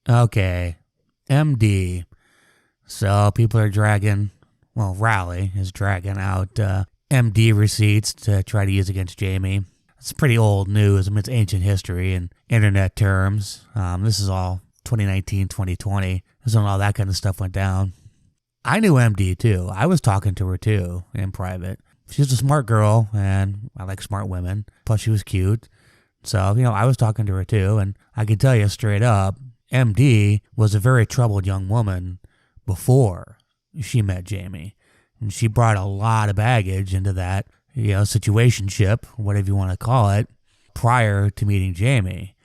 Okay, Em Dee. So people are Rally is dragging out Em Dee receipts to try to use against Jamie. It's pretty old news. I mean, it's ancient history in internet terms. This is all 2019, 2020. This is when all that kind of stuff went down. I knew Em Dee too. I was talking to her too in private. She's a smart girl, and I like smart women. Plus, she was cute. So, I was talking to her too, and I can tell you straight up, Em Dee was a very troubled young woman before she met Jamie. And she brought a lot of baggage into that, situationship, whatever you want to call it, prior to meeting Jamie.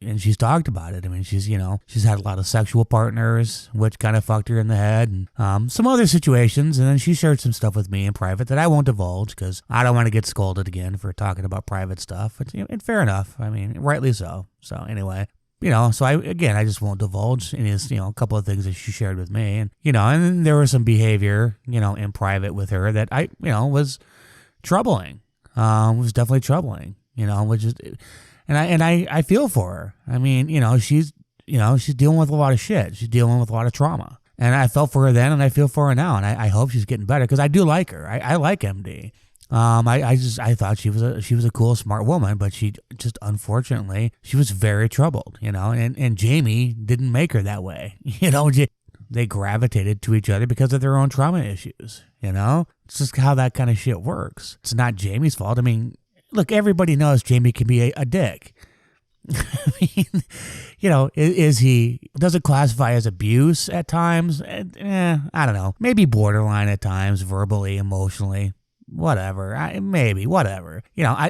And she's talked about it. I mean, she's had a lot of sexual partners, which kind of fucked her in the head, and some other situations. And then she shared some stuff with me in private that I won't divulge because I don't want to get scolded again for talking about private stuff. And fair enough. I mean, rightly so. So anyway, so I just won't divulge any, a couple of things that she shared with me. And, and there was some behavior, in private with her that was troubling. Was definitely troubling, which is... And I feel for her. I mean, she's dealing with a lot of shit. She's dealing with a lot of trauma. And I felt for her then, and I feel for her now. And I hope she's getting better because I do like her. I like Em Dee. I thought she was a cool, smart woman, but she just, unfortunately, she was very troubled, and Jamie didn't make her that way. They gravitated to each other because of their own trauma issues, It's just how that kind of shit works. It's not Jamie's fault. I mean, look, everybody knows Jamie can be a dick. I mean, does it classify as abuse at times? I don't know. Maybe borderline at times, verbally, emotionally, whatever. Whatever.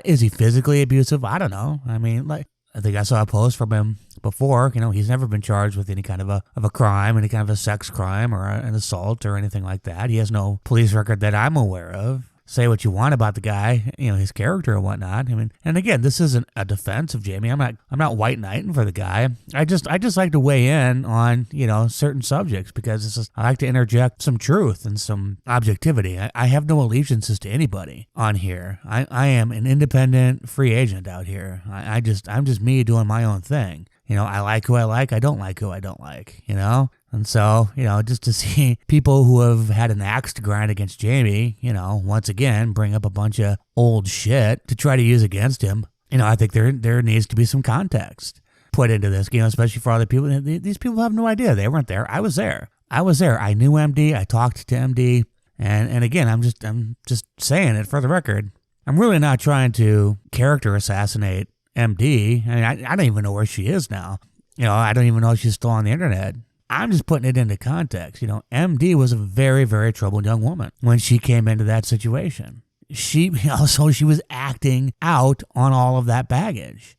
Is he physically abusive? I don't know. I mean, I think I saw a post from him before. He's never been charged with any kind of a crime, any kind of a sex crime or an assault or anything like that. He has no police record that I'm aware of. Say what you want about the guy, his character and whatnot. I mean, and again, this isn't a defense of Jamie. I'm not white knighting for the guy. I just like to weigh in on, certain subjects because I like to interject some truth and some objectivity. I have no allegiances to anybody on here. I am an independent free agent out here. I'm just me doing my own thing. I like who I like. I don't like who I don't like, And so, just to see people who have had an axe to grind against Jamie, once again, bring up a bunch of old shit to try to use against him. I think there needs to be some context put into this, especially for other people. These people have no idea. They weren't there. I was there. I knew Em Dee. I talked to Em Dee. And again, I'm just saying it for the record. I'm really not trying to character assassinate Em Dee. I mean, I don't even know where she is now. I don't even know if she's still on the internet. I'm just putting it into context. Em Dee was a very, very troubled young woman when she came into that situation. She was acting out on all of that baggage.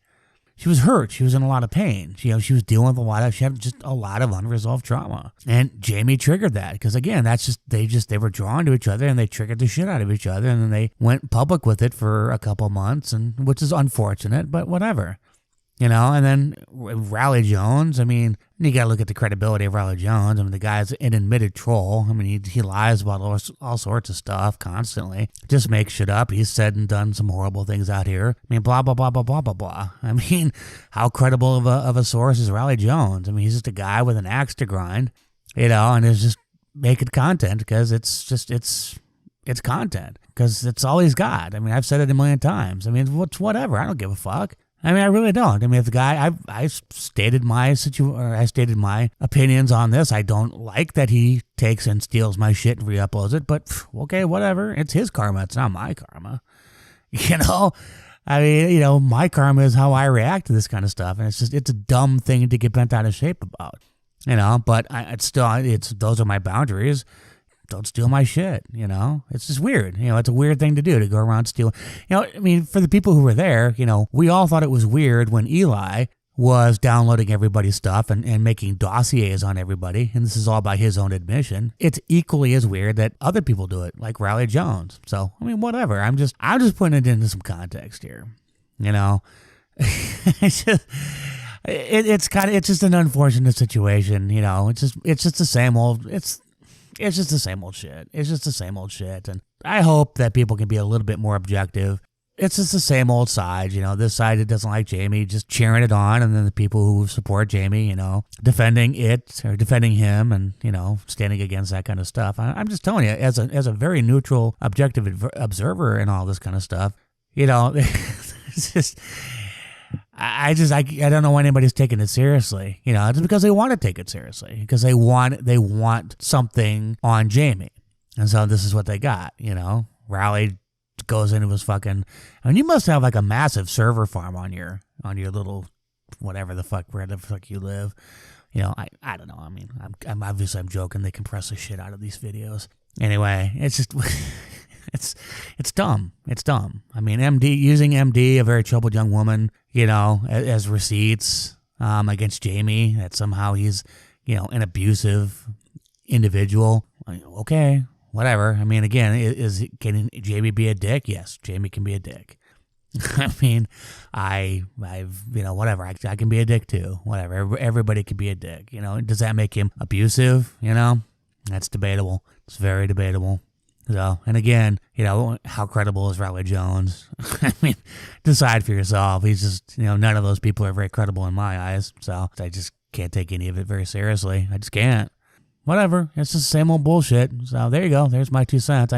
She was hurt. She was in a lot of pain. She was dealing with she had just a lot of unresolved trauma. And Jamie triggered that because, again, they were drawn to each other and they triggered the shit out of each other. And then they went public with it for a couple months, which is unfortunate, but whatever. And then Raleigh Jones, I mean, you got to look at the credibility of Raleigh Jones. I mean, the guy's an admitted troll. I mean, he lies about all sorts of stuff constantly. Just makes shit up. He's said and done some horrible things out here. I mean, blah, blah, blah, blah, blah, blah, blah. I mean, how credible of a source is Raleigh Jones? I mean, he's just a guy with an axe to grind, and is just making content because it's content because it's all he's got. I mean, I've said it a million times. I mean, whatever. I don't give a fuck. I mean, I really don't. I mean, if the guy, I stated my opinions on this. I don't like that he takes and steals my shit and re-uploads it, but okay, whatever. It's his karma. It's not my karma. I mean, my karma is how I react to this kind of stuff, and it's a dumb thing to get bent out of shape about, but those are my boundaries. Don't steal my shit, It's just weird. It's a weird thing to do, to go around stealing. I mean, for the people who were there, we all thought it was weird when Eli was downloading everybody's stuff and making dossiers on everybody, and this is all by his own admission. It's equally as weird that other people do it, like Raleigh Jones. So, I mean, whatever. I'm just putting it into some context here, It's just... It's just an unfortunate situation, It's just the same old. It's just the same old shit. It's just the same old shit. And I hope that people can be a little bit more objective it's just the same old side, this side that doesn't like Jamie, just cheering it on, and then the people who support Jamie, defending it or defending him and, standing against that kind of stuff. I'm just telling you, as a very neutral, objective observer and all this kind of stuff, it's just, I don't know why anybody's taking it seriously. It's because they want to take it seriously, because they want something on Jamie. And so this is what they got, Rowley goes into his fucking, you must have like a massive server farm on your little, where the fuck you live. I don't know. I mean, I'm obviously joking. They compress the shit out of these videos. Anyway, it's just, it's dumb. It's dumb. I mean, using Em Dee, a very troubled young woman, as receipts, against Jamie, that somehow he's, an abusive individual. Okay. Whatever. I mean, again, can Jamie be a dick? Yes, Jamie can be a dick. I mean, whatever. I can be a dick too. Whatever. Everybody can be a dick. Does that make him abusive? That's debatable. It's very debatable. So, and again, how credible is Rowley Jones? I mean, decide for yourself. He's just, none of those people are very credible in my eyes. So I just can't take any of it very seriously. I just can't. Whatever. It's just the same old bullshit. So there you go. There's my 2 cents.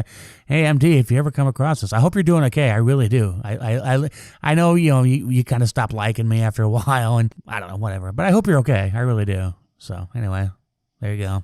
Hey, Em Dee, if you ever come across this, I hope you're doing okay. I really do. I know, you kind of stopped liking me after a while, and I don't know, whatever. But I hope you're okay. I really do. So anyway, there you go.